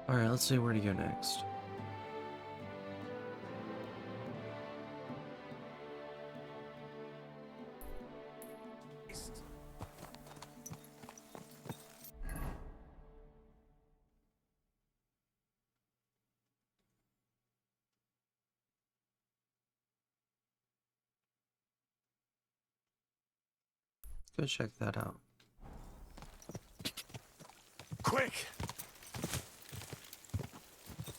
Alright, let's see where to go next. Let's go check that out. Quick!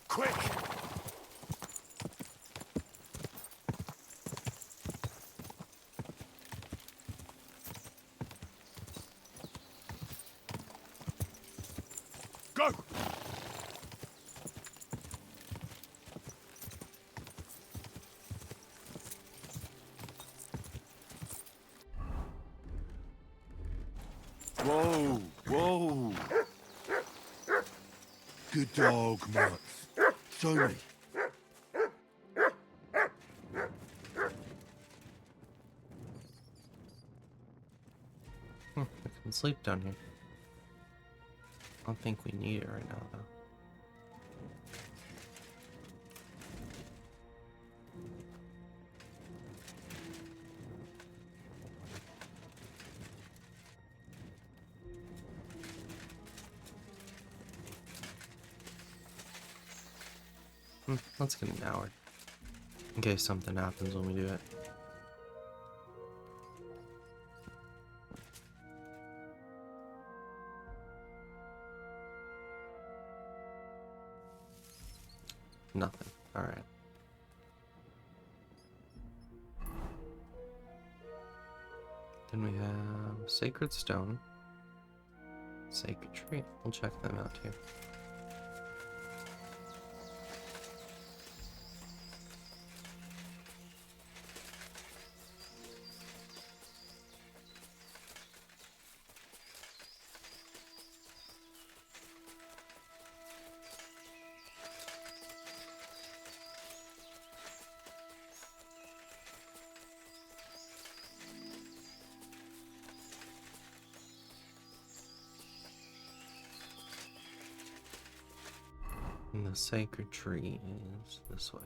Quick! Go! Whoa! Whoa! Good dog, Max. Show me. I can sleep down here. I don't think we need it right now, though. Let's get an hour. In case something happens when we do it. Nothing. Alright. Then we have Sacred Stone. Sacred Tree. We'll check them out too. And the Sacred Tree is this way.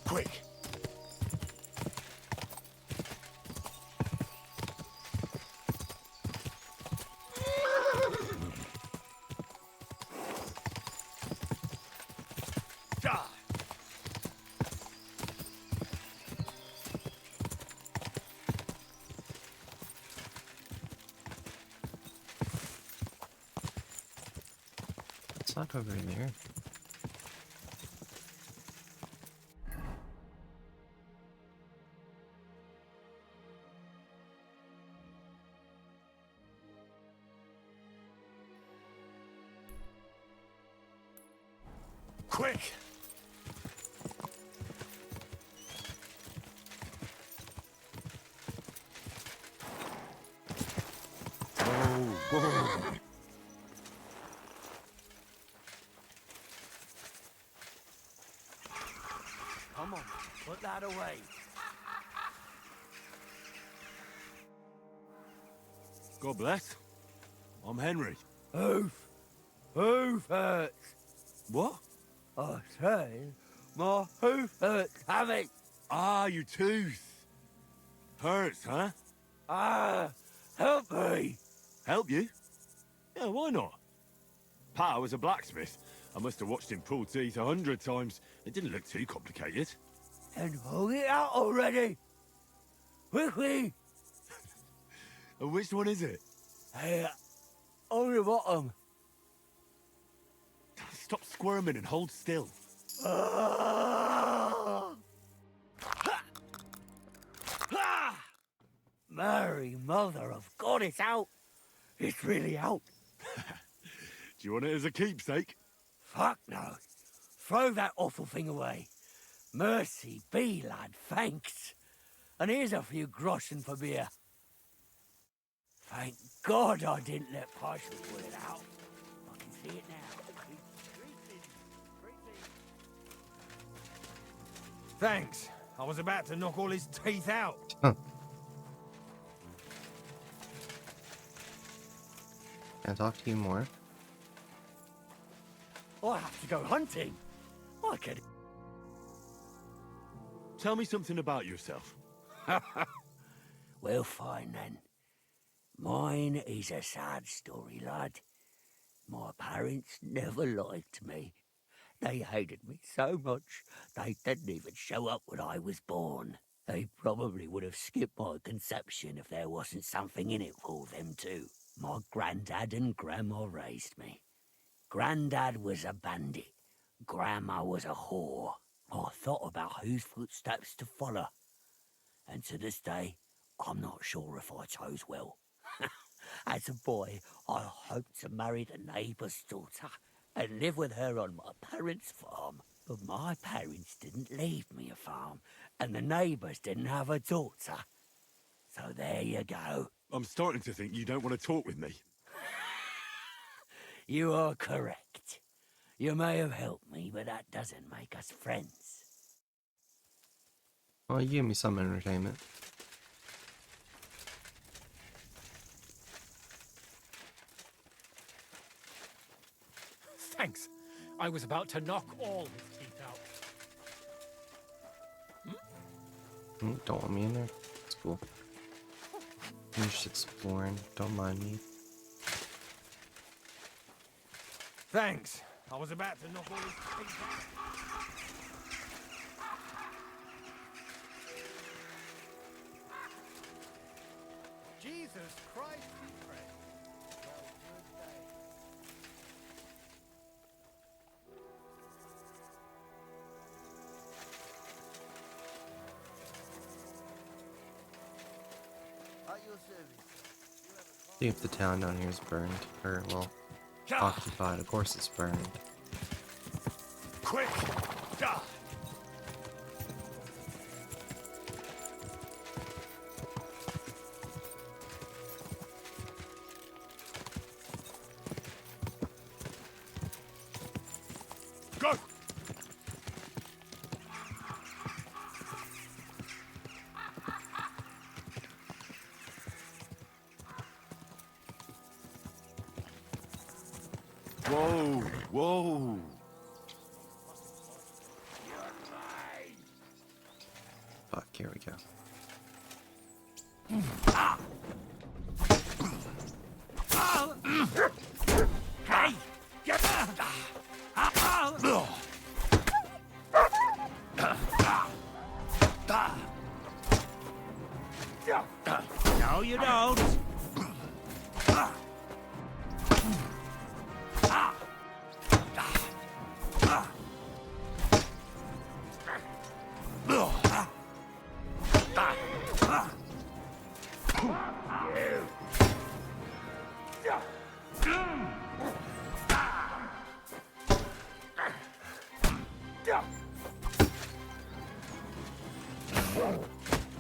Quick! Die! It's not over there. Quick! Whoa, whoa. Come on, put that away. God bless. I'm Henry. Hoof hurts. What? I say, my hoof hurts, Hammy. Ah, your tooth. Hurts, huh? Ah, help me. Help you? Yeah, why not? Pa was a blacksmith. I must have watched him pull teeth 100 times. It didn't look too complicated. And pull it out already. Quickly. And which one is it? Here. On the bottom. Stop squirming and hold still. Mary, mother of God, it's out. It's really out. Do you want it as a keepsake? Fuck no. Throw that awful thing away. Mercy be, lad, thanks. And here's a few groschen for beer. Thank God I didn't let Partial pull it out. I can see it now. Thanks. I was about to knock all his teeth out. Huh. Can I talk to you more? I have to go hunting. I could... Tell me something about yourself. Well, fine then. Mine is a sad story, lad. My parents never liked me. They hated me so much, they didn't even show up when I was born. They probably would have skipped my conception if there wasn't something in it for them too. My granddad and grandma raised me. Granddad was a bandit. Grandma was a whore. I thought about whose footsteps to follow. And to this day, I'm not sure if I chose well. As a boy, I hoped to marry the neighbour's daughter and live with her on my parents' farm. But my parents didn't leave me a farm, and the neighbours didn't have a daughter. So there you go. I'm starting to think you don't want to talk with me. You are correct. You may have helped me, but that doesn't make us friends. Well, you give me some entertainment. Thanks. I was about to knock all his teeth out. Don't want me in there. It's cool. I'm just exploring. Don't mind me. Thanks. I was about to knock all his teeth out. Jesus Christ, we pray. Well, good day. At your service. See if the town down here is burned. Or, well, occupied. Of course it's burned. Quick! Gah! Go! Whoa! Whoa! Fuck, here we go. Hey! Get No, you don't.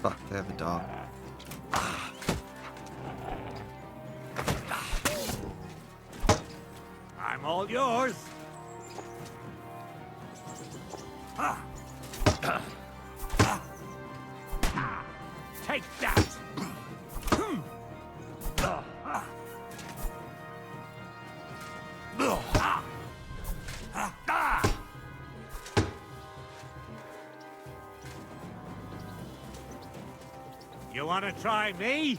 Fuck, they have a dog. I'm all yours. Take that. You want to try me?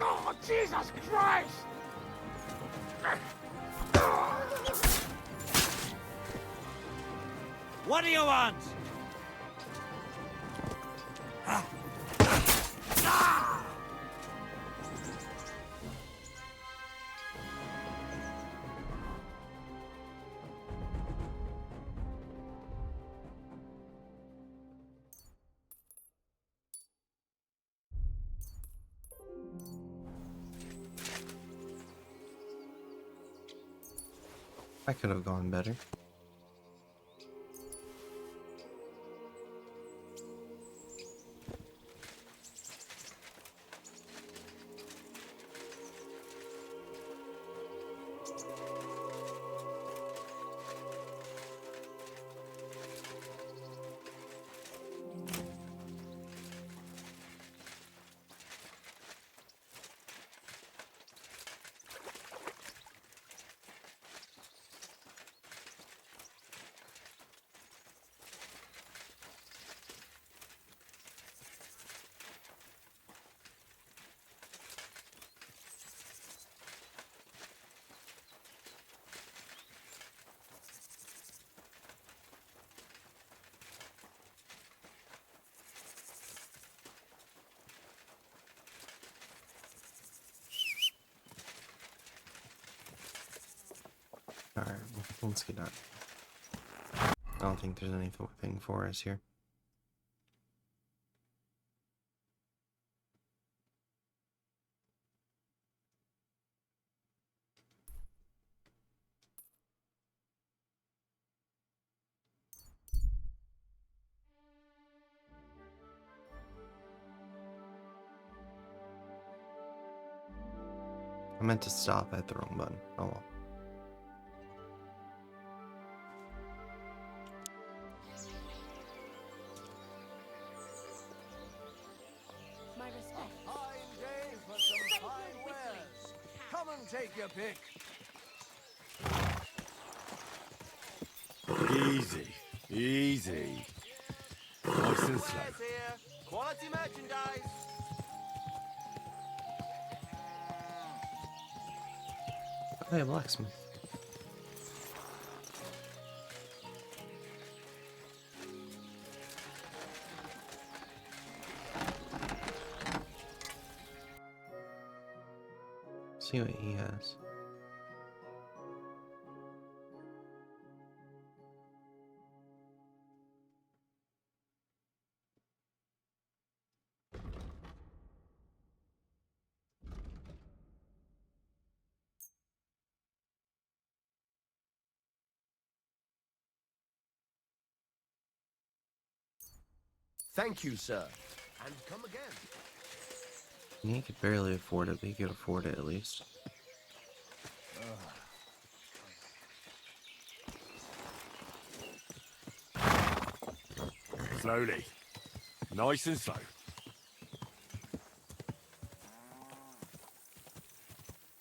Oh, Jesus Christ! What do you want? I could have gone better. Alright, let's get out. I don't think there's anything for us here. I meant to stop at the wrong button. Oh well. My respect. Fine day for some fine wares. Come and take your pick. Easy, easy. Nice and slow. Wares here. Quality merchandise. Hey, blacksmith. See what he has. Thank you, sir. And come again. He could barely afford it, but he could afford it at least. Slowly. Nice and slow.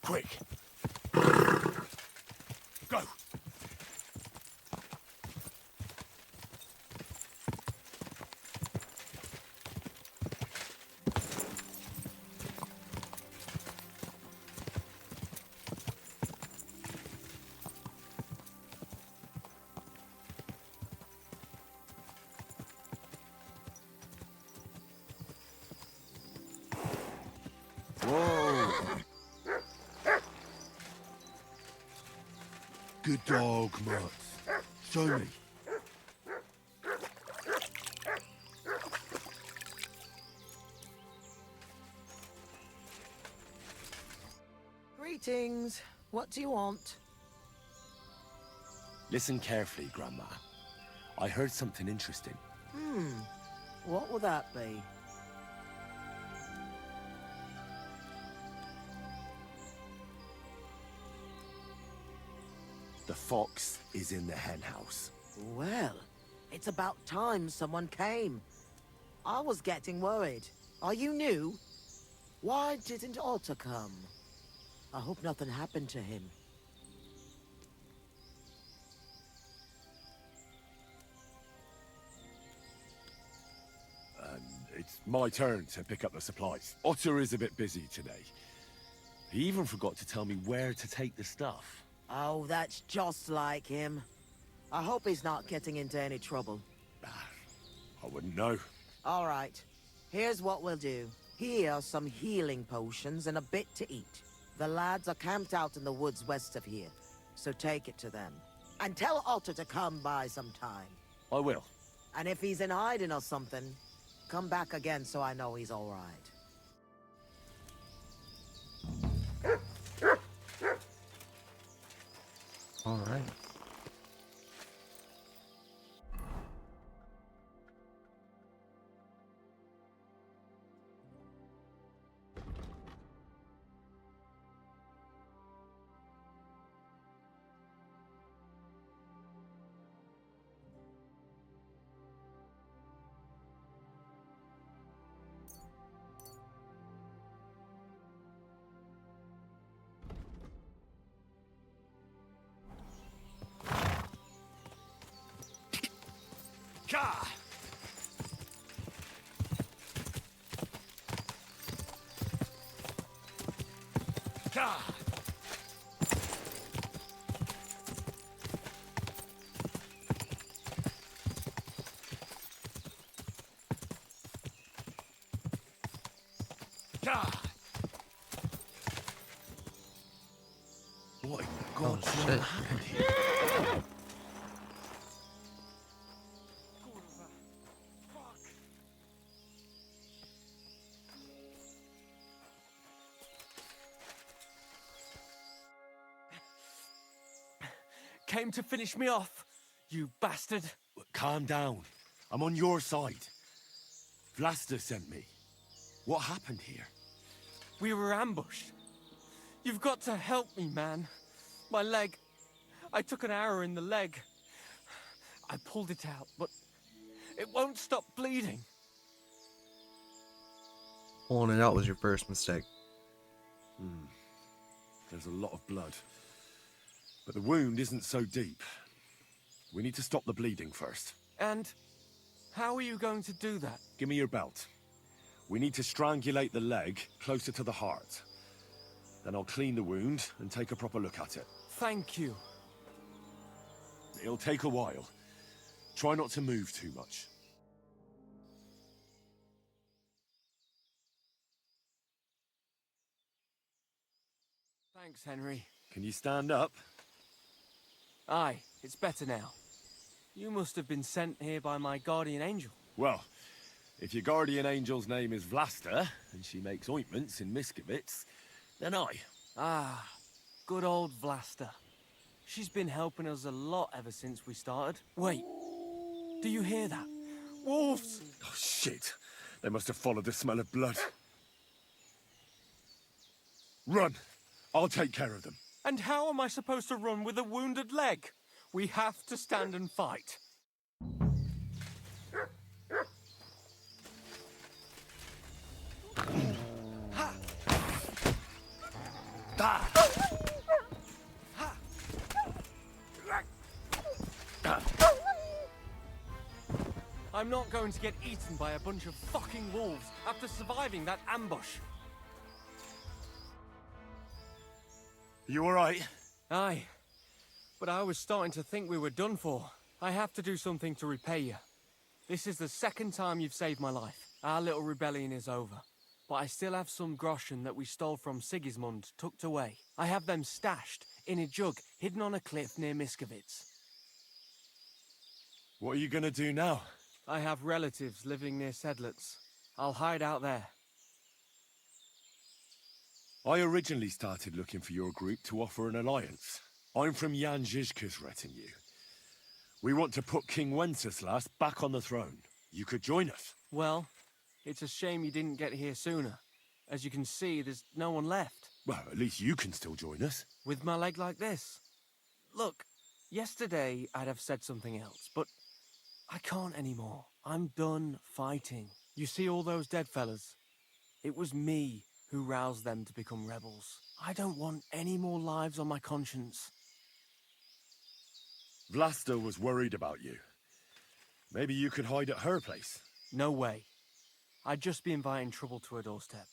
Quick. Go. Whoa. Good dog, Mutt. Show me. Greetings. What do you want? Listen carefully, Grandma. I heard something interesting. What will that be? The fox is in the henhouse. Well, it's about time someone came. I was getting worried. Are you new? Why didn't Otter come? I hope nothing happened to him. It's my turn to pick up the supplies. Otter is a bit busy today. He even forgot to tell me where to take the stuff. Oh, that's just like him. I hope he's not getting into any trouble. I wouldn't know. All right. Here's what we'll do. Here are some healing potions and a bit to eat. The lads are camped out in the woods west of here, so take it to them. And tell Otter to come by sometime. I will. And if he's in hiding or something, come back again so I know he's all right. All right. Ka! Ka! Ka! What in God's shit. name happened here? Came to finish me off, you bastard. Calm down. I'm on your side. Vlasta sent me. What happened here? We were ambushed. You've got to help me, man. My leg. I took an arrow in the leg. I pulled it out, but it won't stop bleeding. Pulling it out was your first mistake. There's a lot of blood. But the wound isn't so deep. We need to stop the bleeding first. And how are you going to do that? Give me your belt. We need to strangulate the leg closer to the heart. Then I'll clean the wound and take a proper look at it. Thank you. It'll take a while. Try not to move too much. Thanks, Henry. Can you stand up? Aye, it's better now. You must have been sent here by my guardian angel. Well, if your guardian angel's name is Vlasta, and she makes ointments in Miskovitz, then I. Ah, good old Vlasta. She's been helping us a lot ever since we started. Wait, do you hear that? Wolves! Oh, shit. They must have followed the smell of blood. Run! I'll take care of them. And how am I supposed to run with a wounded leg? We have to stand and fight. I'm not going to get eaten by a bunch of fucking wolves after surviving that ambush. You alright? Aye, but I was starting to think we were done for. I have to do something to repay you. This is the second time you've saved my life. Our little rebellion is over. But I still have some groschen that we stole from Sigismund tucked away. I have them stashed in a jug hidden on a cliff near Miskovitz. What are you gonna do now? I have relatives living near Sedlitz. I'll hide out there. I originally started looking for your group to offer an alliance. I'm from Jan Žižka's retinue. We want to put King Wenceslas back on the throne. You could join us. Well, it's a shame you didn't get here sooner. As you can see, there's no one left. Well, at least you can still join us. With my leg like this. Look, yesterday I'd have said something else, but I can't anymore. I'm done fighting. You see all those dead fellas? It was me who roused them to become rebels. I don't want any more lives on my conscience. Vlasta was worried about you. Maybe you could hide at her place. No way. I'd just be inviting trouble to her doorstep.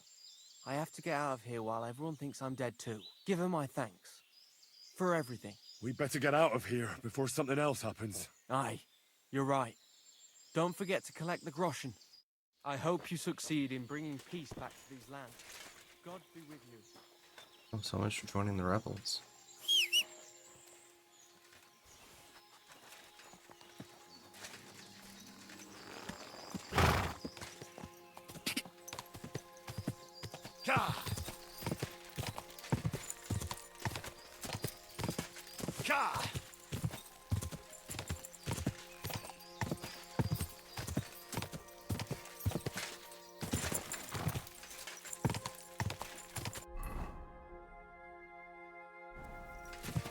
I have to get out of here while everyone thinks I'm dead too. Give her my thanks. For everything. We better get out of here before something else happens. Aye, you're right. Don't forget to collect the groschen. I hope you succeed in bringing peace back to these lands. God be with you. Thanks so much for joining the rebels. Ka! Ka!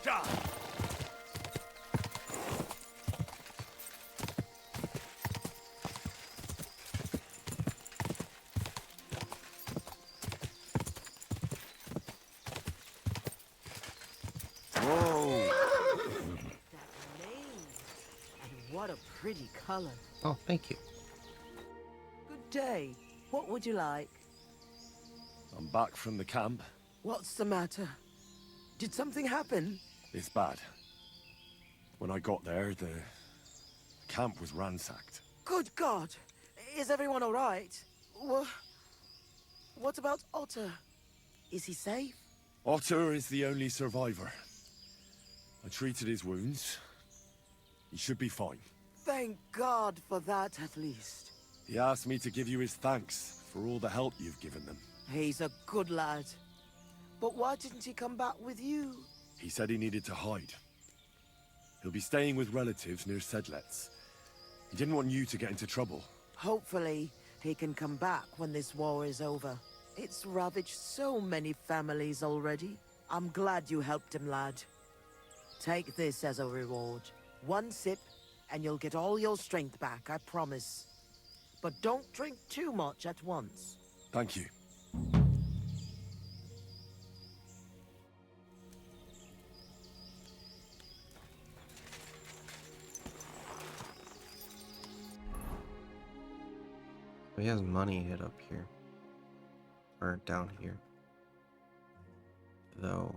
Ka! Whoa! That name. And what a pretty color. Oh, thank you. Good day. What would you like? I'm back from the camp. What's the matter? Did something happen? It's bad. When I got there, the camp was ransacked. Good God! Is everyone all right? What about Otter? Is he safe? Otter is the only survivor. I treated his wounds. He should be fine. Thank God for that, at least. He asked me to give you his thanks for all the help you've given them. He's a good lad. But why didn't he come back with you? He said he needed to hide. He'll be staying with relatives near Sedlets. He didn't want you to get into trouble. Hopefully, he can come back when this war is over. It's ravaged so many families already. I'm glad you helped him, lad. Take this as a reward. One sip, and you'll get all your strength back, I promise. But don't drink too much at once. Thank you. He has money hid up here. Or down here. Though.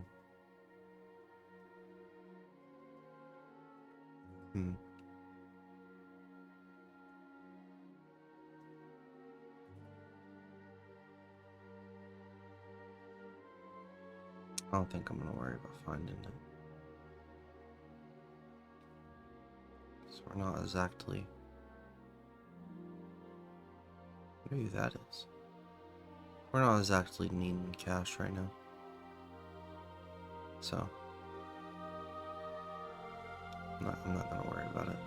I don't think I'm gonna worry about finding it. So we're not exactly. Maybe that is. We're not exactly needing cash right now. So. I'm not gonna worry about it.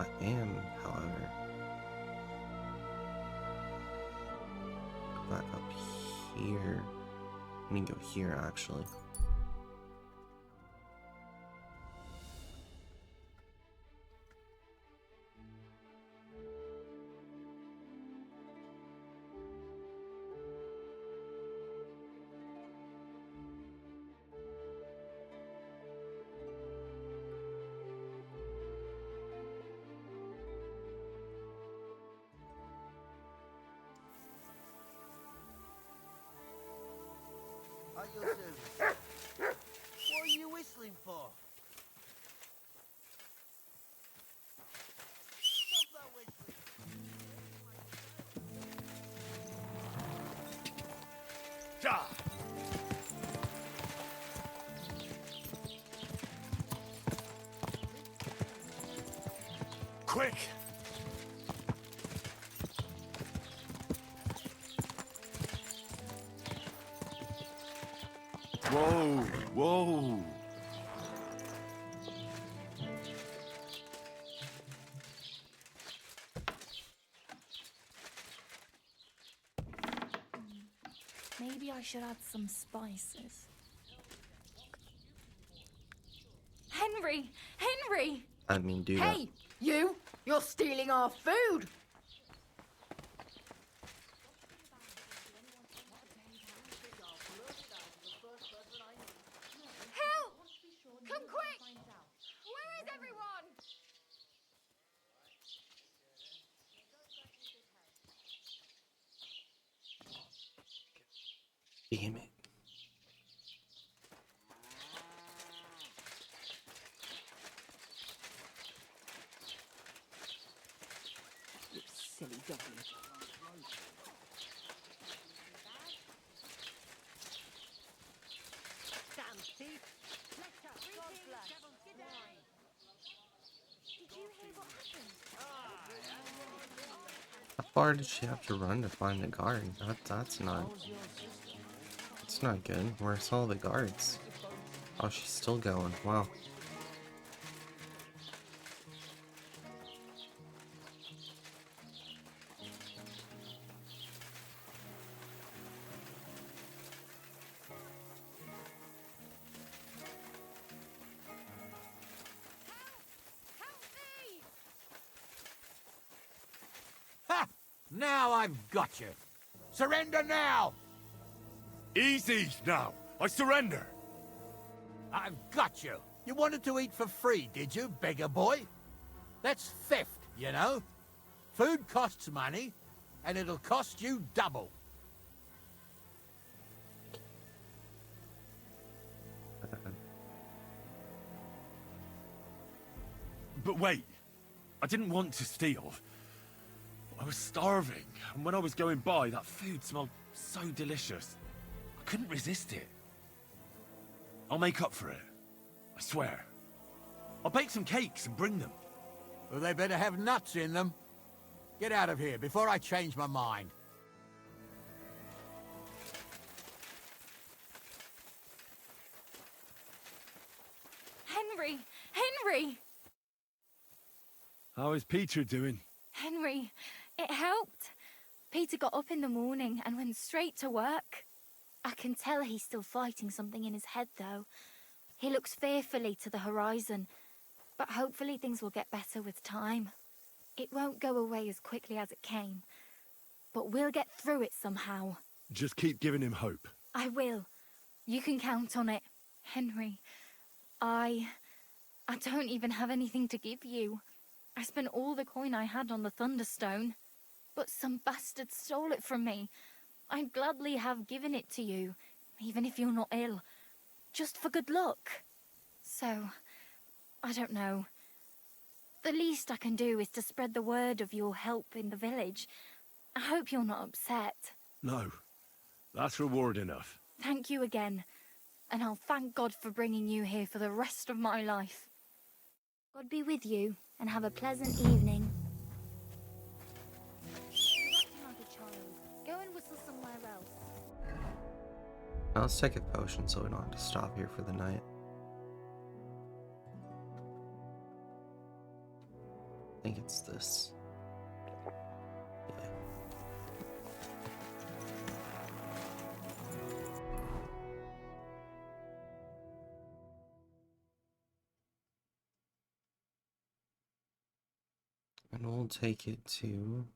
I am, however. Go back up here. I need to go here, actually. Are you serious? What are you whistling for? Stop that whistling. Ja! Quick! Whoa! Whoa! Maybe I should add some spices. Henry! Henry! I mean, do that. Hey, you! You're stealing our food! Help! Come quick! Where is everyone? Damn it. far did she have to run to find the guard? That's not good. Where's all the guards? Oh, she's still going. Wow. Ha! Now I've got you. Surrender now! Easy now. I surrender. I've got you. You wanted to eat for free, did you, beggar boy? That's theft, you know? Food costs money, and it'll cost you double. But wait. I didn't want to steal. I was starving, and when I was going by, that food smelled so delicious. I couldn't resist it. I'll make up for it. I swear. I'll bake some cakes and bring them. Well, they better have nuts in them. Get out of here before I change my mind. Henry! Henry! How is Peter doing? Henry, it helped. Peter got up in the morning and went straight to work. I can tell he's still fighting something in his head, though. He looks fearfully to the horizon, but hopefully things will get better with time. It won't go away as quickly as it came, but we'll get through it somehow. Just keep giving him hope. I will. You can count on it. Henry, I don't even have anything to give you. I spent all the coin I had on the Thunderstone, but some bastard stole it from me. I'd gladly have given it to you, even if you're not ill, just for good luck. So, I don't know. The least I can do is to spread the word of your help in the village. I hope you're not upset. No. That's reward enough. Thank you again, and I'll thank God for bringing you here for the rest of my life. God be with you, and have a pleasant evening. You're acting like a child. Go and whistle somewhere else. Now let's take a potion so we don't have to stop here for the night. I think it's this. Yeah. And we'll take it to...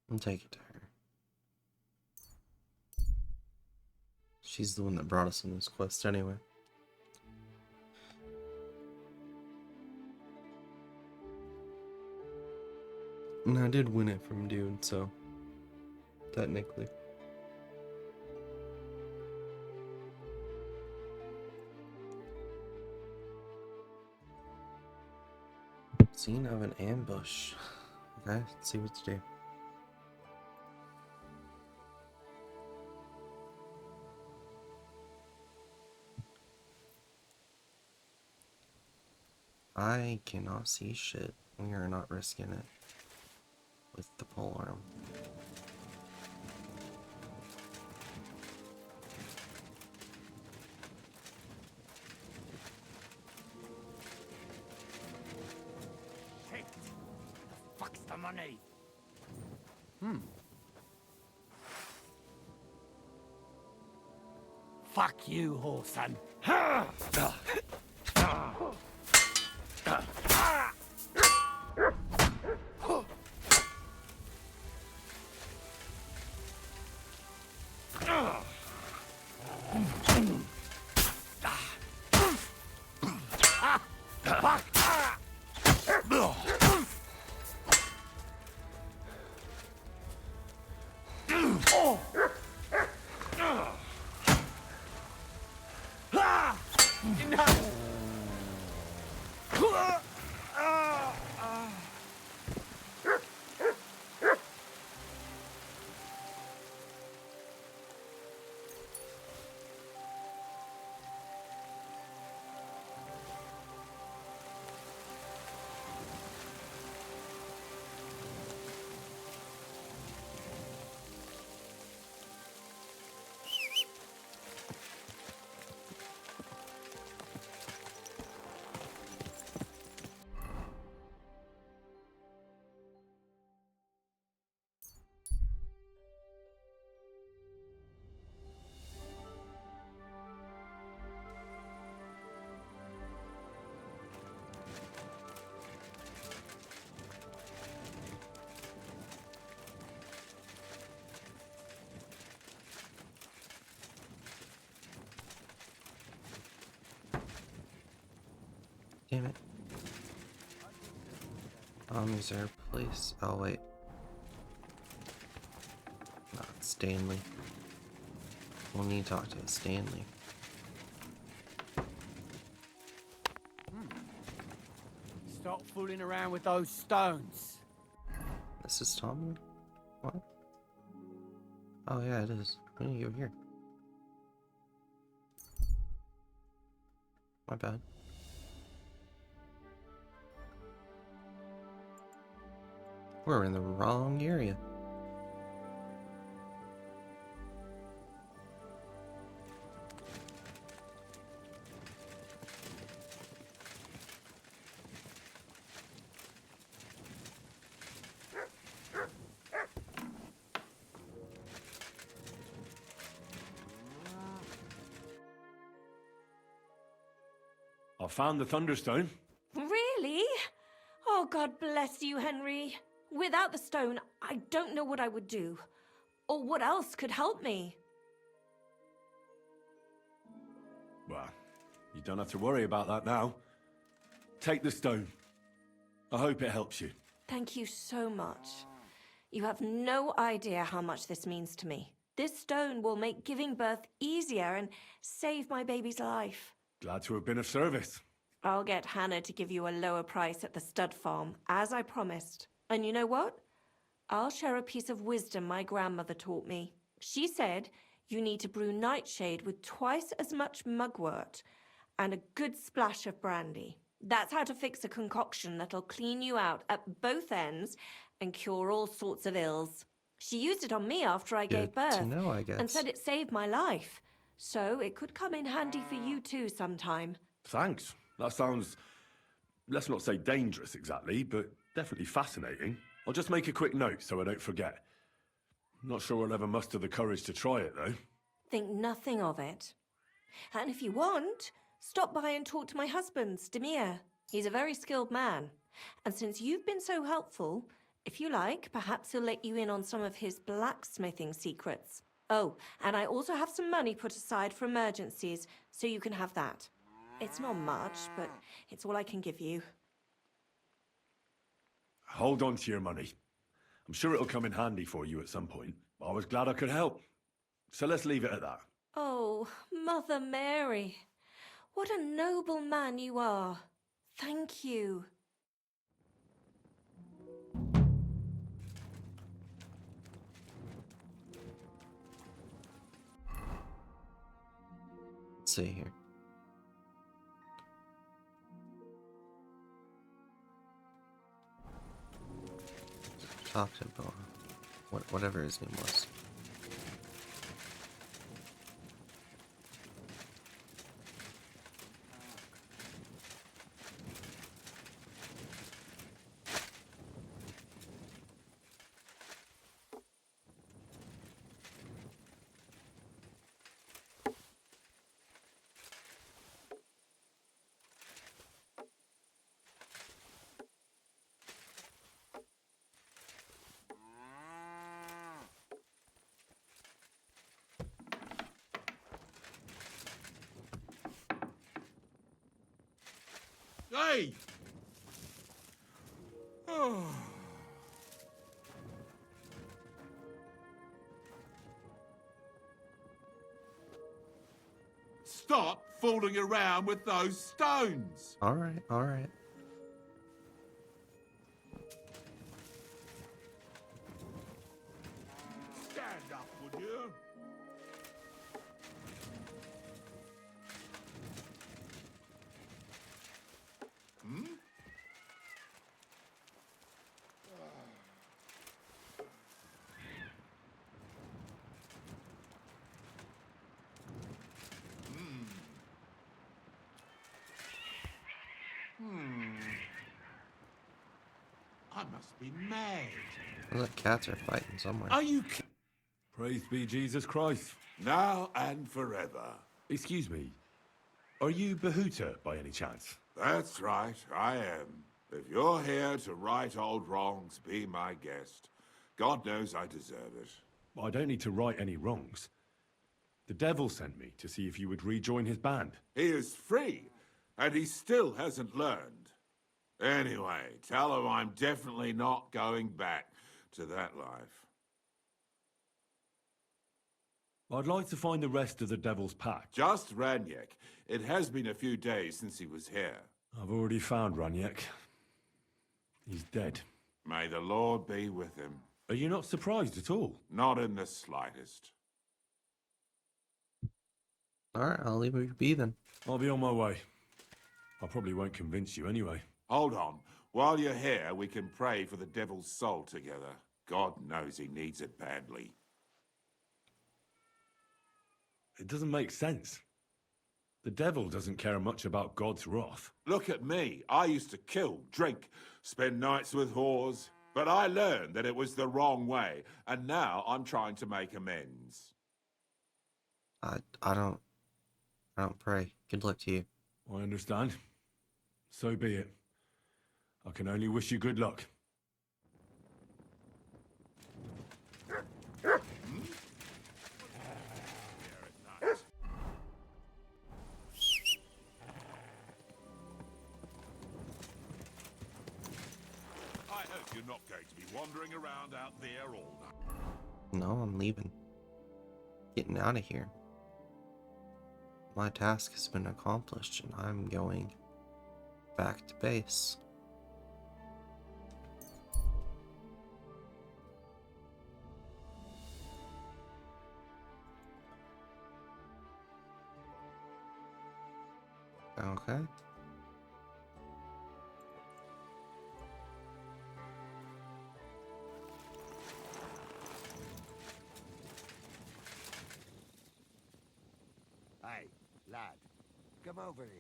We'll take it to her. She's the one that brought us on this quest anyway. And I did win it from Dude, so... technically. Scene of an ambush. Okay, let's see what to do. I cannot see shit. We are not risking it with the polearm. Shit! The fuck's the money? Fuck you, whoreson. damn it. Is there a place? Oh, wait. Not Stanley. We'll need to talk to Stanley. Stop fooling around with those stones. This is Tommy? What? Oh, yeah, it is. We need to go here. My bad. We're in the wrong area. I found the Thunderstone. Really? Oh, God bless you, Henry. Without the stone, I don't know what I would do. Or what else could help me. Well, you don't have to worry about that now. Take the stone. I hope it helps you. Thank you so much. You have no idea how much this means to me. This stone will make giving birth easier and save my baby's life. Glad to have been of service. I'll get Hannah to give you a lower price at the stud farm, as I promised. And you know what? I'll share a piece of wisdom my grandmother taught me. She said you need to brew nightshade with twice as much mugwort and a good splash of brandy. That's how to fix a concoction that'll clean you out at both ends and cure all sorts of ills. She used it on me after I gave birth to know, I guess. and said it saved my life. So it could come in handy for you too sometime. Thanks. That sounds, let's not say dangerous exactly, but definitely fascinating. I'll just make a quick note so I don't forget. Not sure I'll ever muster the courage to try it, though. Think nothing of it. And if you want, stop by and talk to my husband, Demir. He's a very skilled man. And since you've been so helpful, if you like, perhaps he'll let you in on some of his blacksmithing secrets. Oh, and I also have some money put aside for emergencies, so you can have that. It's not much, but it's all I can give you. Hold on to your money. I'm sure it'll come in handy for you at some point. I was glad I could help. So let's leave it at that. Oh, Mother Mary. What a noble man you are. Thank you. Let's see here. Talk to Boa. Whatever his name was. Hey! Stop fooling around with those stones! Alright, alright. Stand up, would you? Hmm? I must be mad. The cats are fighting somewhere. Are you Praise be Jesus Christ. Now and forever. Excuse me. Are you Bahuta by any chance? That's right, I am. If you're here to right old wrongs, be my guest. God knows I deserve it. I don't need to right any wrongs. The devil sent me to see if you would rejoin his band. He is free, And he still hasn't learned. Anyway, tell him I'm definitely not going back to that life. I'd like to find the rest of the Devil's Pack. Just Ranyek. It has been a few days since he was here. I've already found Ranyek. He's dead. May the Lord be with him. Are you not surprised at all? Not in the slightest. Alright, I'll leave you be then. I'll be on my way. I probably won't convince you anyway. Hold on. While you're here, we can pray for the devil's soul together. God knows he needs it badly. It doesn't make sense. The devil doesn't care much about God's wrath. Look at me. I used to kill, drink, spend nights with whores. But I learned that it was the wrong way, and now I'm trying to make amends. I don't pray. Good luck to you. I understand. So be it. I can only wish you good luck. I hope you're not going to be wandering around out there all night. No, I'm leaving. Getting out of here. My task has been accomplished and I'm going back to base. Okay. Hey, lad, come over here.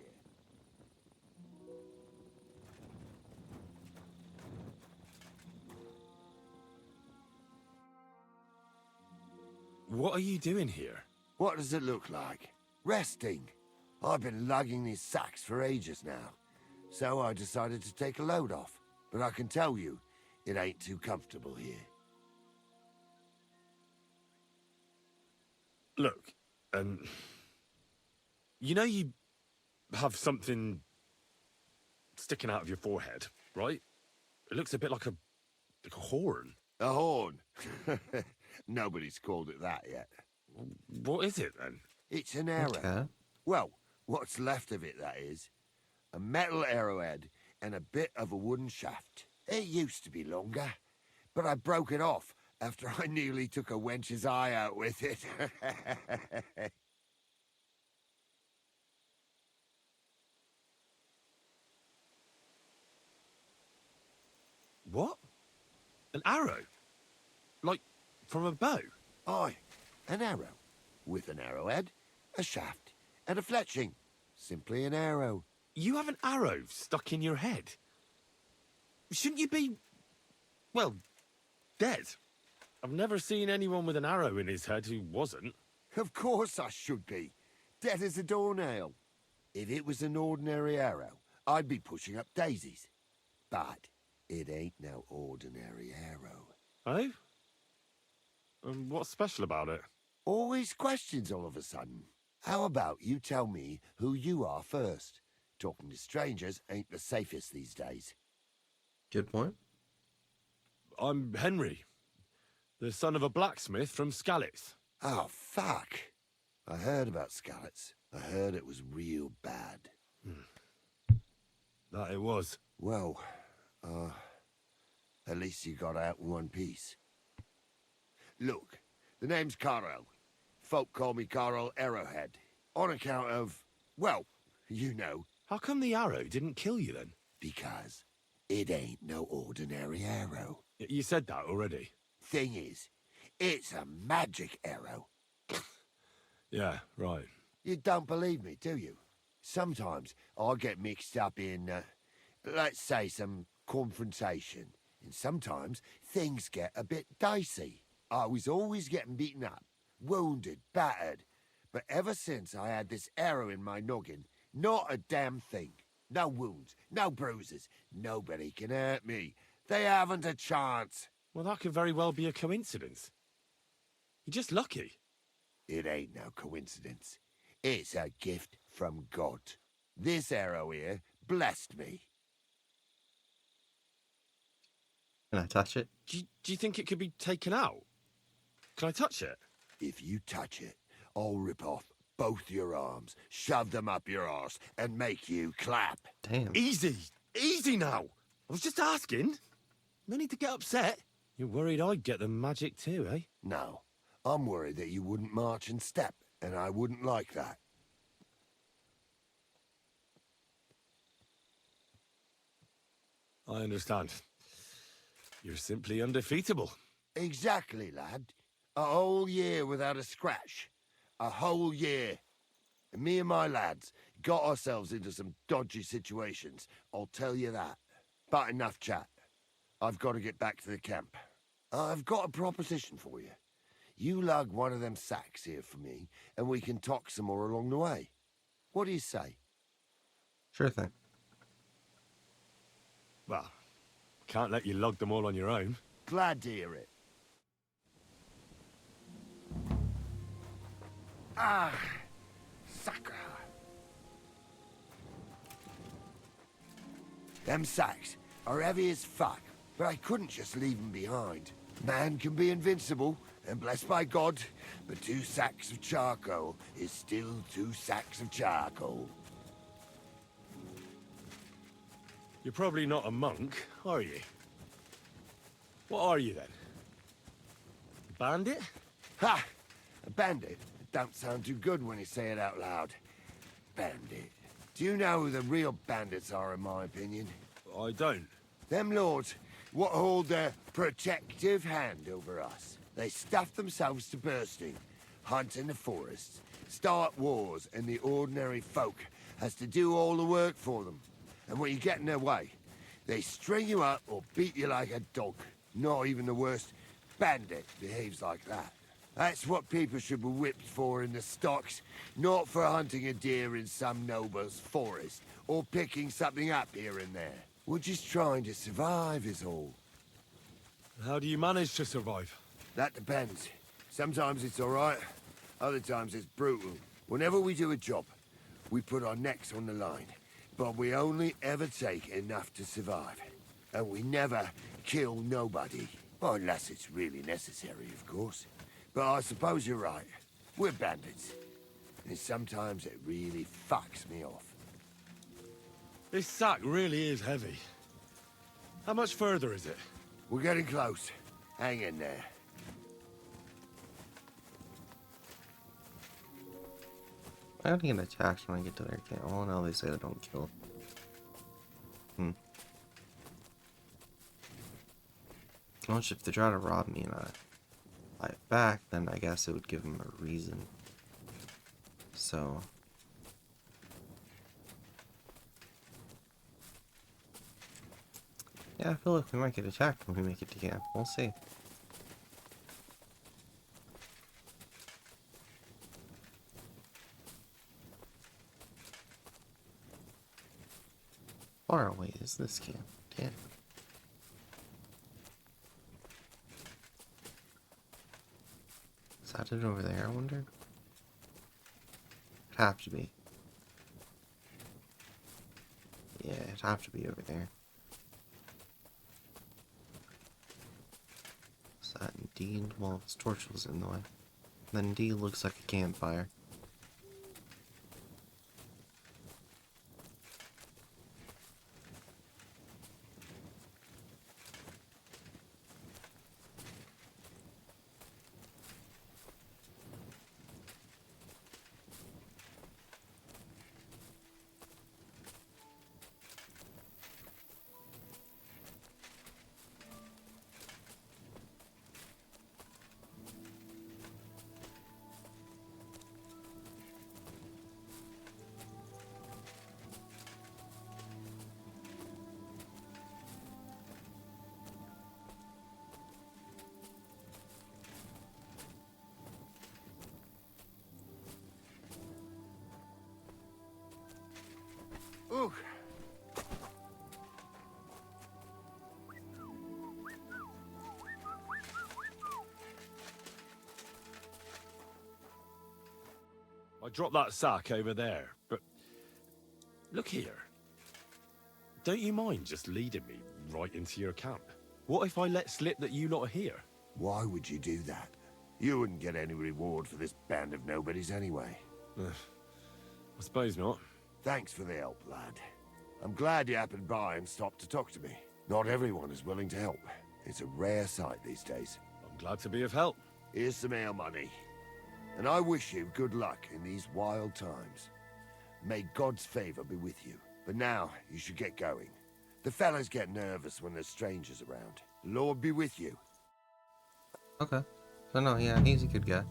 What are you doing here? What does it look like? Resting. I've been lugging these sacks for ages now, so I decided to take a load off. But I can tell you, it ain't too comfortable here. Look, you know you have something sticking out of your forehead, right? It looks a bit like a horn. A horn? Nobody's called it that yet. What is it, then? It's an arrow. Okay. Well, what's left of it, that is. A metal arrowhead and a bit of a wooden shaft. It used to be longer, but I broke it off after I nearly took a wench's eye out with it. What? An arrow? Like, from a bow? Aye, an arrow. With an arrowhead, a shaft, and a fletching. Simply an arrow. You have an arrow stuck in your head? Shouldn't you be, well, dead? I've never seen anyone with an arrow in his head who wasn't. Of course I should be. Dead as a doornail. If it was an ordinary arrow, I'd be pushing up daisies. But it ain't no ordinary arrow. Oh? And what's special about it? Always questions all of a sudden. How about you tell me who you are first? Talking to strangers ain't the safest these days. Good point. I'm Henry, the son of a blacksmith from Skalitz. Oh, fuck. I heard about Skalitz. I heard it was real bad. That it was. Well, at least you got out in one piece. Look, the name's Carl. Folk call me Carl Arrowhead. On account of, well, you know. How come the arrow didn't kill you then? Because it ain't no ordinary arrow. You said that already. Thing is, it's a magic arrow. Yeah, right. You don't believe me, do you? Sometimes I get mixed up in, let's say, some confrontation. And sometimes things get a bit dicey. I was always getting beaten up, wounded, battered. But ever since I had this arrow in my noggin, not a damn thing. No wounds, no bruises. Nobody can hurt me. They haven't a chance. Well, that could very well be a coincidence. You're just lucky. It ain't no coincidence. It's a gift from God. This arrow here blessed me. Can I touch it? Do you think it could be taken out? Can I touch it? If you touch it, I'll rip off both your arms, shove them up your arse, and make you clap. Damn. Easy! Easy now! I was just asking. No need to get upset. You're worried I'd get the magic too, eh? No, I'm worried that you wouldn't march and step, and I wouldn't like that. I understand. You're simply undefeatable. Exactly, lad. A whole year without a scratch. A whole year. And me and my lads got ourselves into some dodgy situations, I'll tell you that. But enough chat. I've got to get back to the camp. I've got a proposition for you. You lug one of them sacks here for me, and we can talk some more along the way. What do you say? Sure thing. Well, can't let you lug them all on your own. Glad to hear it. Ah, sucker. Them sacks are heavy as fuck, but I couldn't just leave them behind. Man can be invincible, and blessed by God, but 2 sacks of charcoal is still 2 sacks of charcoal. You're probably not a monk, are you? What are you then? A bandit? Ha! A bandit? It don't sound too good when you say it out loud. Bandit. Do you know who the real bandits are, in my opinion? I don't. Them lords, what hold their protective hand over us. They stuff themselves to bursting, hunt in the forests, start wars, and the ordinary folk has to do all the work for them. And when you get in their way, they string you up or beat you like a dog. Not even the worst bandit behaves like that. That's what people should be whipped for in the stocks, not for hunting a deer in some noble's forest, or picking something up here and there. We're just trying to survive is all. How do you manage to survive? That depends. Sometimes it's all right, other times it's brutal. Whenever we do a job, we put our necks on the line. But we only ever take enough to survive. And we never kill nobody. Well, unless it's really necessary, of course. But I suppose you're right. We're bandits. And sometimes it really fucks me off. This sack really is heavy. How much further is it? We're getting close. Hang in there. I don't get attacked when I get to their camp. Oh no, they say they don't kill. Well, if they try to rob me and I fight back, then I guess it would give them a reason. So... yeah, I feel like we might get attacked when we make it to camp. We'll see. Far away is this camp? Damn. Is that it over there, I wonder? It'd have to be. Yeah, it'd have to be over there. Is that indeed? Well, its torch was in the way. That indeed looks like a campfire. Ooh. I dropped that sack over there, but Look here. Don't you mind just leading me right into your camp? What if I let slip that you lot are here? Why would you do that? You wouldn't get any reward for this band of nobodies anyway. I suppose not. Thanks for the help, lad. I'm glad you happened by and stopped to talk to me. Not everyone is willing to help. It's a rare sight these days. I'm glad to be of help. Here's some ale money. And I wish you good luck in these wild times. May God's favor be with you. But now, you should get going. The fellas get nervous when there's strangers around. Lord be with you. Okay. So no, yeah, he's a good guy.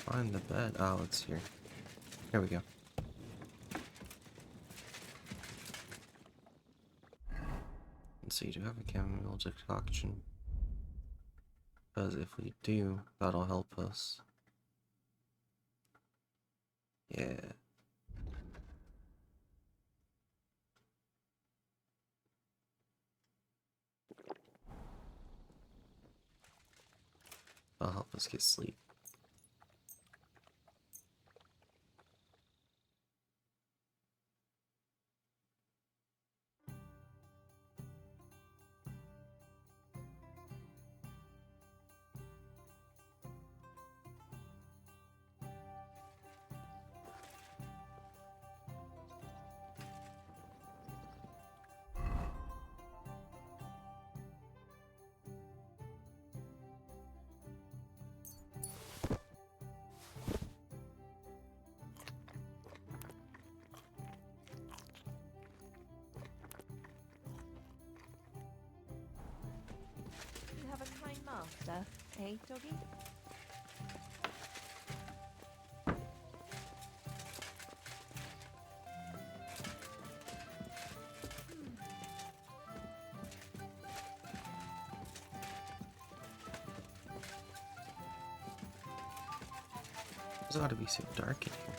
Find the bed. Oh, it's here. Here we go. Let's see, do we have a chamomile decoction? Because if we do, that'll help us. Yeah. That'll help us get sleep. You have a kind master, eh, doggy? It's got to be so dark in here.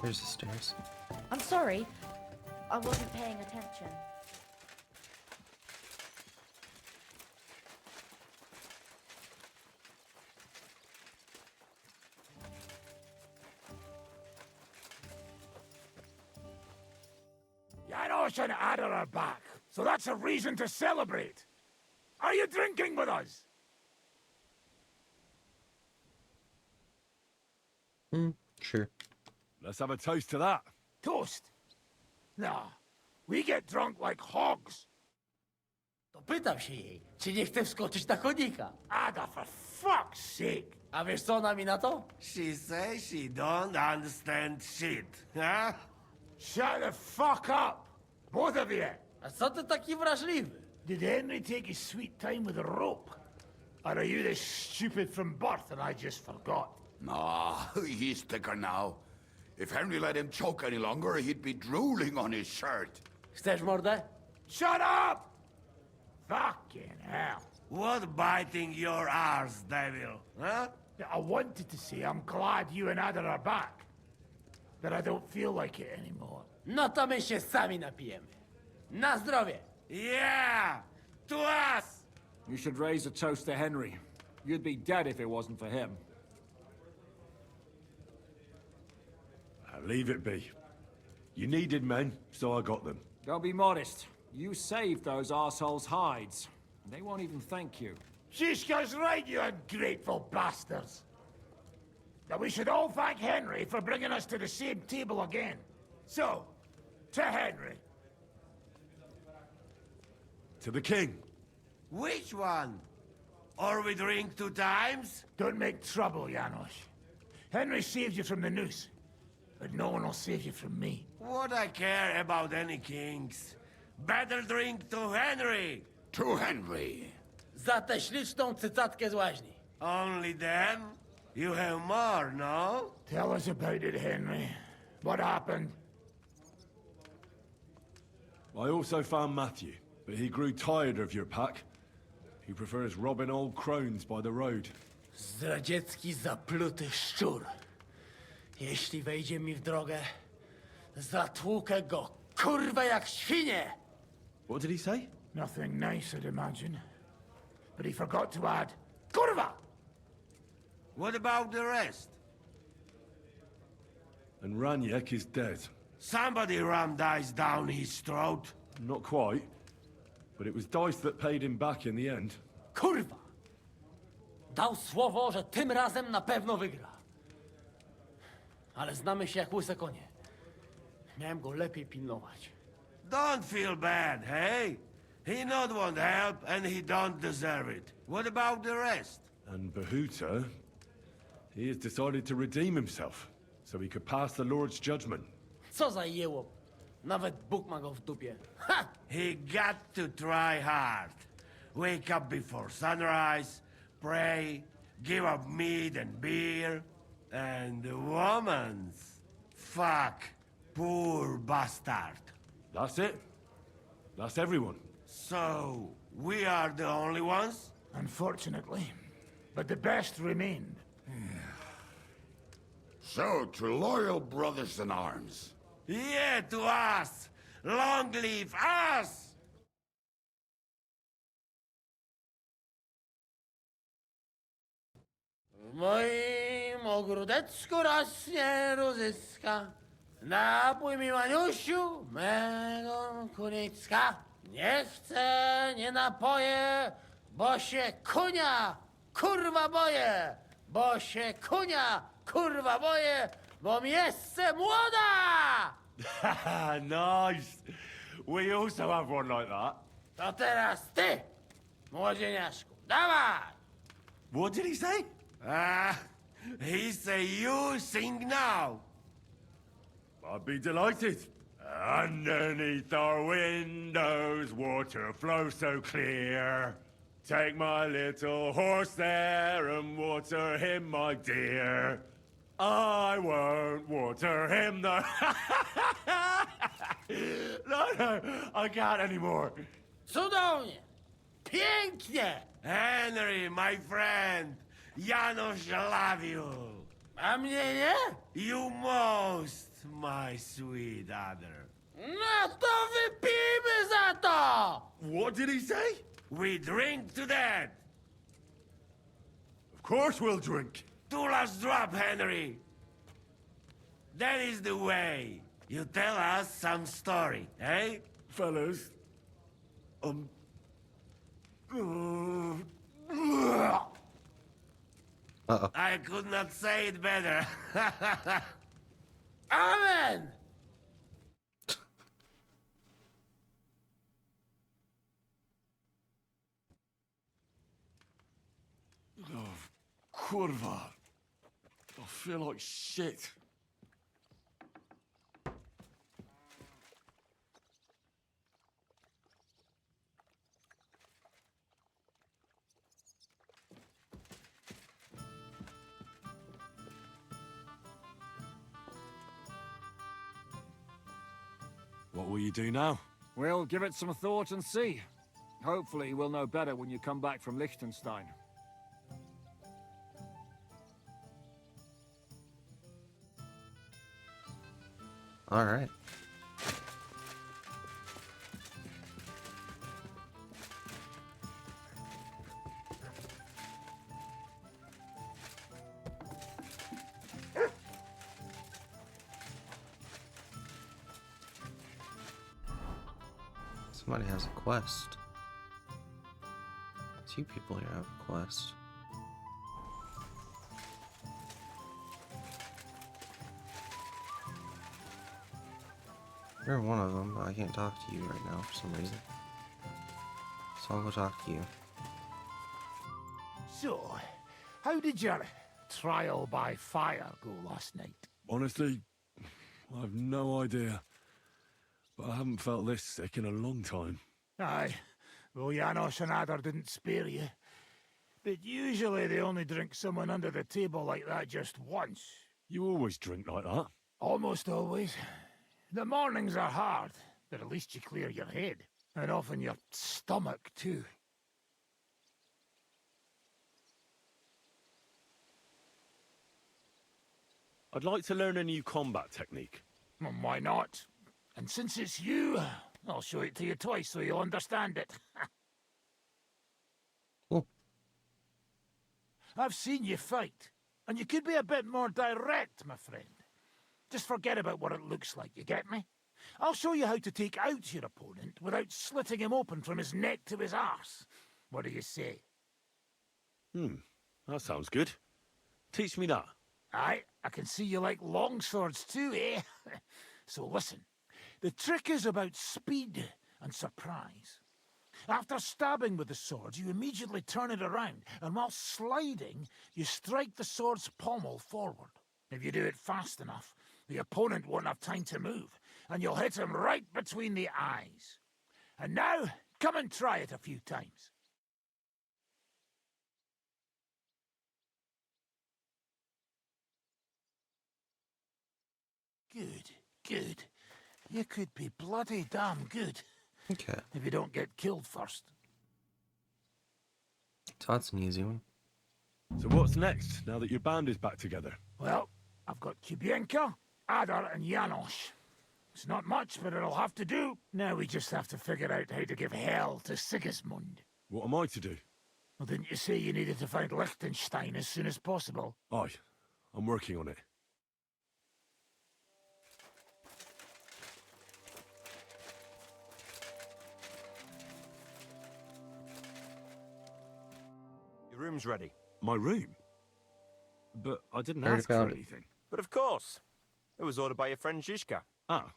There's the stairs. I'm sorry. I wasn't paying attention. Janos and Ada are back, so that's a reason to celebrate. Are you drinking with us? Sure. Let's have a toast to that. Toast? Nah, we get drunk like hogs. To pytam się jej, czy nie chce wskoczyć na konika. Ada, for fuck's sake. A wiesz co ona mi na to? She says she don't understand shit, huh? Shut the fuck up, both of you. A co ty taki wrażliwy? Did Henry take his sweet time with a rope? Or are you this stupid from birth and I just forgot? Nah, he's thicker now. If Henry let him choke any longer, he'd be drooling on his shirt. Chcesz mordę? Shut up! Fucking hell. What biting your arse, devil, huh? I wanted to say I'm glad you and Ada are back. that I don't feel like it anymore. No to my się sami napijemy. Na zdrowie! Yeah! To us! You should raise a toast to Henry. You'd be dead if it wasn't for him. Leave it be. You needed men, so I got them. Don't be modest. You saved those arseholes' hides. They won't even thank you. Shishka's right, you ungrateful bastards. That we should all thank Henry for bringing us to the same table again. So, to Henry. To the king. Which one? Or we drink 2 times? Don't make trouble, Janos. Henry saved you from the noose, but no one will save you from me. What I care about any kings? Better drink to Henry! To Henry. Za tę śliczną cycatkę z łaźni. Only then? You have more, no? Tell us about it, Henry. What happened? I also found Matthew, but he grew tired of your pack. He prefers robbing old crones by the road. Zdradziecki, zapluty szczur. Jeśli wejdzie mi w drogę, zatłukę go, kurwa, jak świnie! What did he say? Nothing nice, I'd imagine. But he forgot to add, Kurva! What about the rest? And Raniek is dead. Somebody rammed dice down his throat. Not quite. But it was dice that paid him back in the end. Kurwa! Dał słowo, że tym razem na pewno wygra. Ale znamy się jak łyse konie. Miałem go lepiej pilnować. Don't feel bad, hey? He not want help, and he don't deserve it. What about the rest? And Bahuta, he has decided to redeem himself, so he could pass the Lord's judgment. Co za jełop. Nawet Bóg ma go w dupie. Ha! He got to try hard. Wake up before sunrise, pray, give up meat and beer, and the woman's. Fuck, poor bastard. That's it. That's everyone. So, we are the only ones? Unfortunately. But the best remained. So, to loyal brothers in arms. Yeah, to us! Long live us! W moim ogródeczku rośnie różyska. Napój mi, Maniusiu, mego kunicka. Nie chcę, nie napoję, bo się kunia, kurwa boję. Bo się kunia, kurwa boję, bo mi jeszcze młoda! Nice. We also have one like that. To teraz ty, młodzieniaszku, dawaj! What did he say? He say you sing now. I'd be delighted. Underneath our windows, water flows so clear. Take my little horse there and water him, my dear. I won't water him, though. No, I can't anymore. Cudownie! Pięknie! Henry, my friend, Janos love you. A mnie nie? You most, my sweet other. No to wypijmy za to! What did he say? We drink to that. Of course we'll drink. 2 last drop, Henry. That is the way. You tell us some story, eh? Fellas, I could not say it better. Amen! Oh, kurwa. I feel like shit. What will you do now? We'll give it some thought and see. Hopefully we'll know better when you come back from Liechtenstein. Alright. Somebody has a quest. Two people here have a quest. You're one of them, but I can't talk to you right now for some reason. So I'll go talk to you. So, how did your trial by fire go last night? Honestly, I have no idea. But I haven't felt this sick in a long time. Aye. Well, Janos and Adar didn't spare you. But usually they only drink someone under the table like that just once. You always drink like that? Almost always. The mornings are hard, but at least you clear your head. And often your stomach, too. I'd like to learn a new combat technique. Well, why not? And since it's you, I'll show it to you twice so you'll understand it. Cool. I've seen you fight, and you could be a bit more direct, my friend. Just forget about what it looks like, you get me? I'll show you how to take out your opponent without slitting him open from his neck to his arse. What do you say? That sounds good. Teach me that. Aye, I can see you like long swords too, eh? So listen, the trick is about speed and surprise. After stabbing with the sword, you immediately turn it around, and while sliding, you strike the sword's pommel forward. If you do it fast enough, the opponent won't have time to move, and you'll hit him right between the eyes. And now, come and try it a few times. Good, good. You could be bloody damn good. Okay. If you don't get killed first. So that's an easy one. So what's next, now that your band is back together? Well, I've got Kubienka, Adar, and Janos. It's not much, but it'll have to do. Now we just have to figure out how to give hell to Sigismund. What am I to do? Well, didn't you say you needed to find Liechtenstein as soon as possible? Aye, I'm working on it. Your room's ready. My room? But I didn't Heard ask for about it. anything. But of course. It was ordered by your friend Zizka. Ah.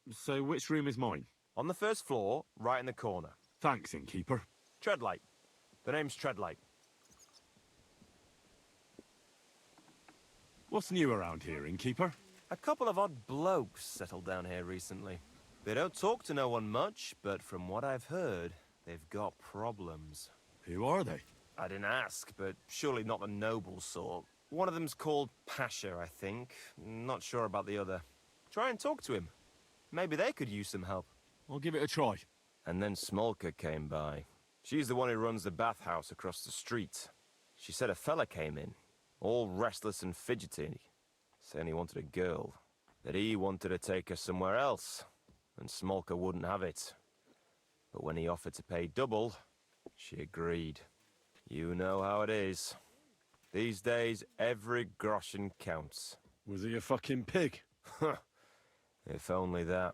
So which room is mine? On the first floor, right in the corner. Thanks, innkeeper. Treadlight. The name's Treadlight. What's new around here, innkeeper? A couple of odd blokes settled down here recently. They don't talk to no one much, but from what I've heard, they've got problems. Who are they? I didn't ask, but surely not the noble sort. One of them's called Pasha, I think. Not sure about the other. Try and talk to him. Maybe they could use some help. I'll give it a try. And then Smolka came by. She's the one who runs the bathhouse across the street. She said a fella came in, all restless and fidgety, saying he wanted a girl. That he wanted to take her somewhere else, and Smolka wouldn't have it. But when he offered to pay double, she agreed. You know how it is. These days, every groschen counts. Was he a fucking pig? If only that.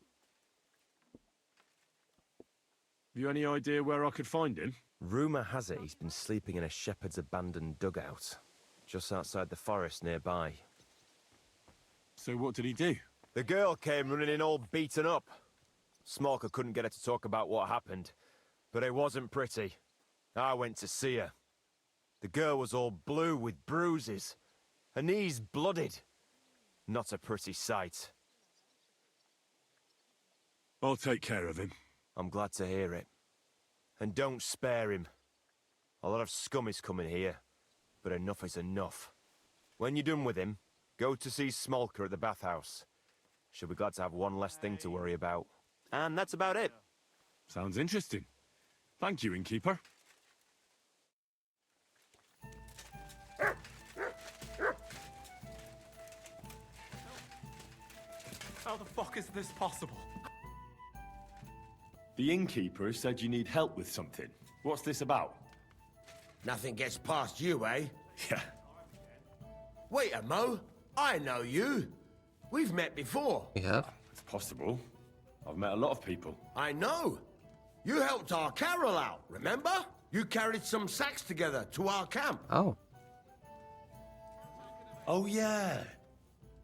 Have you any idea where I could find him? Rumour has it he's been sleeping in a shepherd's abandoned dugout, just outside the forest nearby. So what did he do? The girl came running in all beaten up. Smolka couldn't get her to talk about what happened, but it wasn't pretty. I went to see her. The girl was all blue with bruises, her knees blooded. Not a pretty sight. I'll take care of him. I'm glad to hear it. And don't spare him. A lot of scum is coming here, but enough is enough. When you're done with him, go to see Smolka at the bathhouse. She'll be glad to have one less thing to worry about. And that's about it. Sounds interesting. Thank you, innkeeper. this possible? The innkeeper said you need help with something. What's this about? Nothing gets past you, eh? Yeah. Wait a mo. I know you. We've met before. Yeah. It's possible. I've met a lot of people. I know. You helped our Carol out, remember? You carried some sacks together to our camp. Oh. Oh, yeah.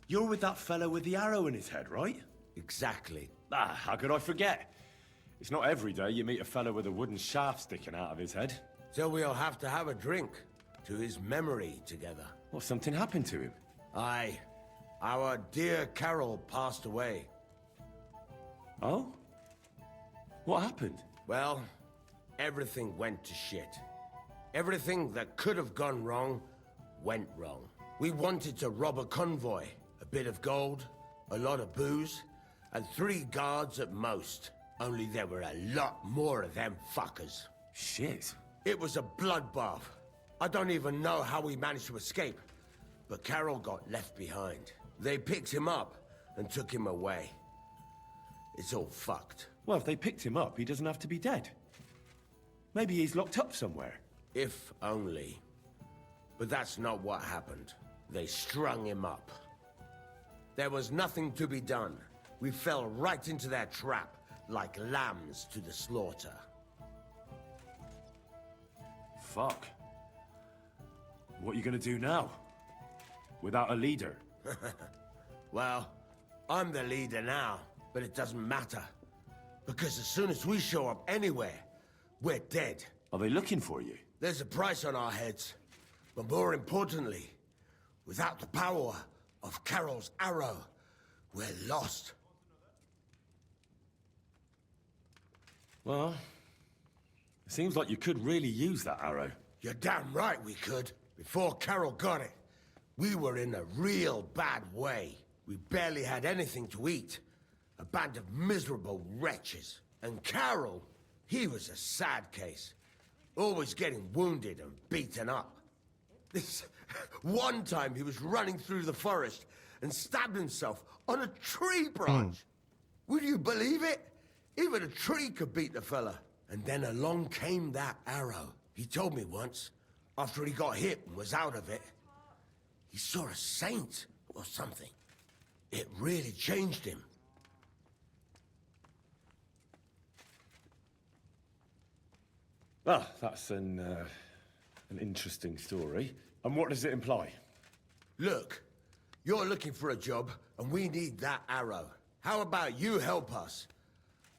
You're with that fellow with the arrow in his head, right? Exactly. Ah, how could I forget? It's not every day you meet a fellow with a wooden shaft sticking out of his head. So we'll have to have a drink to his memory together. Well, something happened to him. Aye. Our dear Carol passed away. Oh? What happened? Well, everything went to shit. Everything that could have gone wrong, went wrong. We wanted to rob a convoy. A bit of gold, a lot of booze, and 3 guards at most. Only there were a lot more of them fuckers. Shit. It was a bloodbath. I don't even know how we managed to escape. But Carol got left behind. They picked him up and took him away. It's all fucked. Well, if they picked him up, he doesn't have to be dead. Maybe he's locked up somewhere. If only. But that's not what happened. They strung him up. There was nothing to be done. We fell right into their trap, like lambs to the slaughter. Fuck. What are you gonna do now? Without a leader? Well, I'm the leader now, but it doesn't matter. Because as soon as we show up anywhere, we're dead. Are they looking for you? There's a price on our heads. But more importantly, without the power of Carol's arrow, we're lost. Well, it seems like you could really use that arrow. You're damn right we could. Before Carol got it, we were in a real bad way. We barely had anything to eat. A band of miserable wretches. And Carol, he was a sad case. Always getting wounded and beaten up. This one time he was running through the forest and stabbed himself on a tree branch. Would you believe it? Even a tree could beat the fella. And then along came that arrow. He told me once, after he got hit and was out of it, he saw a saint or something. It really changed him. Well, that's an interesting story. And what does it imply? Look, you're looking for a job, and we need that arrow. How about you help us?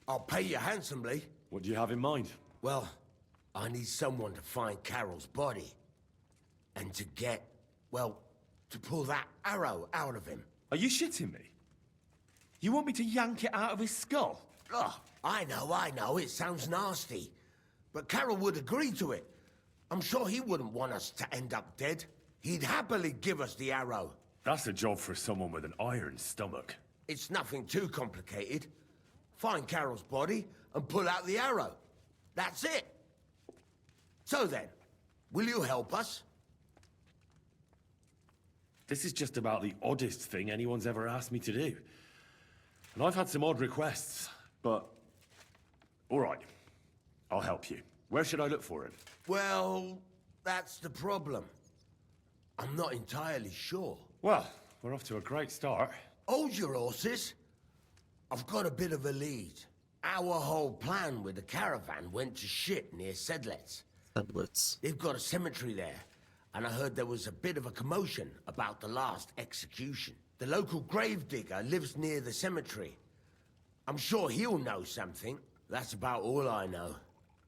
I'll pay you handsomely. What do you have in mind? Well, I need someone to find Carol's body. And to get, well, to pull that arrow out of him. Are you shitting me? You want me to yank it out of his skull? Oh, I know, it sounds nasty. But Carol would agree to it. I'm sure he wouldn't want us to end up dead. He'd happily give us the arrow. That's a job for someone with an iron stomach. It's nothing too complicated. Find Carol's body and pull out the arrow. That's it. So then, will you help us? This is just about the oddest thing anyone's ever asked me to do. And I've had some odd requests, but... all right, I'll help you. Where should I look for him? Well, that's the problem. I'm not entirely sure. Well, we're off to a great start. Hold your horses. I've got a bit of a lead. Our whole plan with the caravan went to shit near Sedlets. Sedlets. They've got a cemetery there, and I heard there was a bit of a commotion about the last execution. The local gravedigger lives near the cemetery. I'm sure he'll know something. That's about all I know.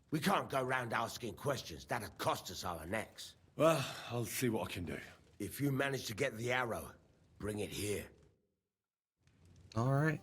We can't go round asking questions. That'd cost us our necks. Well, I'll see what I can do. If you manage to get the arrow, bring it here. All right.